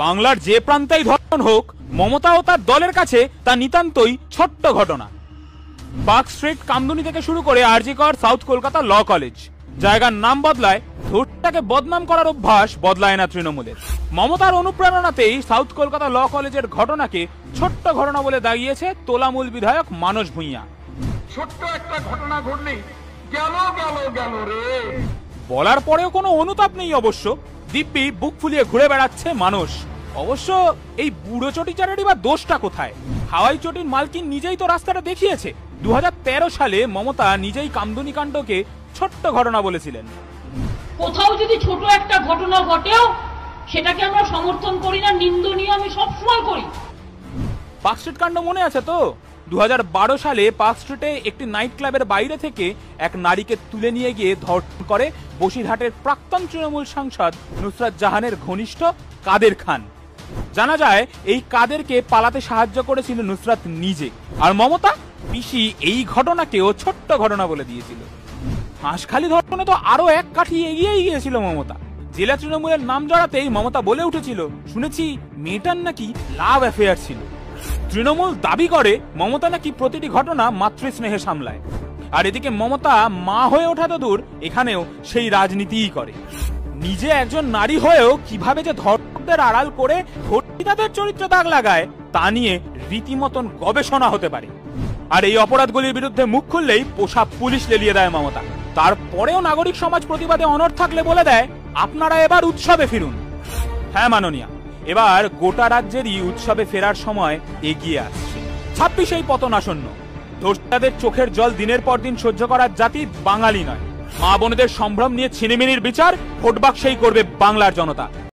বাংলার যে প্রান্তেই ধর্ষণ হোক, মমতা ও তার দলের কাছে তা নিতান্তই ছোট্ট ঘটনা। পার্ক স্ট্রিট কামদুনি থেকে শুরু করে আরজি কর সাউথ কলকাতা ল কলেজ, জায়গার নাম বদলায়, ধর্ষণটাকে বদনাম করার অভ্যাস বদলায় না তৃণমূলের। মমতার অনুপ্রেরণাতেই সাউথ কলকাতা ল কলেজের ঘটনাকে ছোট্ট ঘটনা বলে দাগিয়েছে তোলামূল বিধায়ক মানস ভূঁইয়া। ছোট্ট একটা ঘটনা ঘটলেই গেল গেল গেল রে বলার পরেও কোনো অনুতাপ নেই অবশ্য। দিব্যি বুক ফুলিয়ে ঘুরে বেড়াচ্ছে মানুষ। অবশ্য এই বুড়ো চটিচারেরই বা দোষটা কোথায়? হাওয়াই চটির মালকিন নিজেই তো রাস্তাটা দেখিয়েছে। 2013 সালে মমতা নিজেই কামদুনি কাণ্ডকে ছোট্ট ঘটনা বলেছিলেন। কোথাও যদি ছোট একটা ঘটনা ঘটেও সেটাকে আমরা সমর্থন করি না, নিন্দনীয় আমি সবসময় করি। পার্ক স্ট্রিট কাণ্ড মনে আছে তো? 2012 সালে পার্ক স্ট্রিটে একটি নাইট ক্লাবের বাইরে থেকে এক নারীকে তুলে নিয়ে গিয়ে ধর্ষণ করে বসিরহাটের প্রাক্তন তৃণমূল সাংসদ নুসরাত জাহানের ঘনিষ্ঠ কাদের খান। জানা যায় এই কাদেরকে পালাতে সাহায্য করেছিল নুসরাত নিজে, আর মমতা পিসি এই ঘটনাকেও ছোট্ট ঘটনা বলে দিয়েছিল। হাঁসখালি ধর্ষণে তো আরো এক কাঠি এগিয়েই গিয়েছিল মমতা। জেলা তৃণমূলের নাম জড়াতেই মমতা বলে উঠেছিল, শুনেছি মেয়েটার নাকি লাভ অ্যাফেয়ার ছিল। তৃণমূল দাবি করে মমতা নাকি প্রতিটি ঘটনা মাতৃস্নেহে সামলায়। আর এদিকে মমতা মা হয়ে ওঠা তো দূর, এখানেও সেই রাজনীতিই করে। নিজে একজন নারী হয়েও কিভাবে যে ধর্ষকদের আড়াল করে ধর্ষিতাদের চরিত্র দাগ লাগায় তা নিয়ে রীতিমতন গবেষণা হতে পারে। আর এই অপরাধগুলির বিরুদ্ধে মুখ খুললেই পোষা পুলিশ লেলিয়ে দেয় মমতা। তারপরেও নাগরিক সমাজ প্রতিবাদে অনড় থাকলে বলে দেয়, আপনারা এবার উৎসবে ফিরুন। হ্যাঁ মাননীয়া, এবার গোটা রাজ্যেরই উৎসবে ফেরার সময় এগিয়ে আসছে। 26 পতন আসন্ন। ধর্ষিতাদের চোখের জল দিনের পর দিন সহ্য করার জাতি বাঙালি নয়। মা বোনেদের সম্ভ্রম নিয়ে ছিনিমিনির বিচার ভোট বাক্সেই করবে বাংলার জনতা।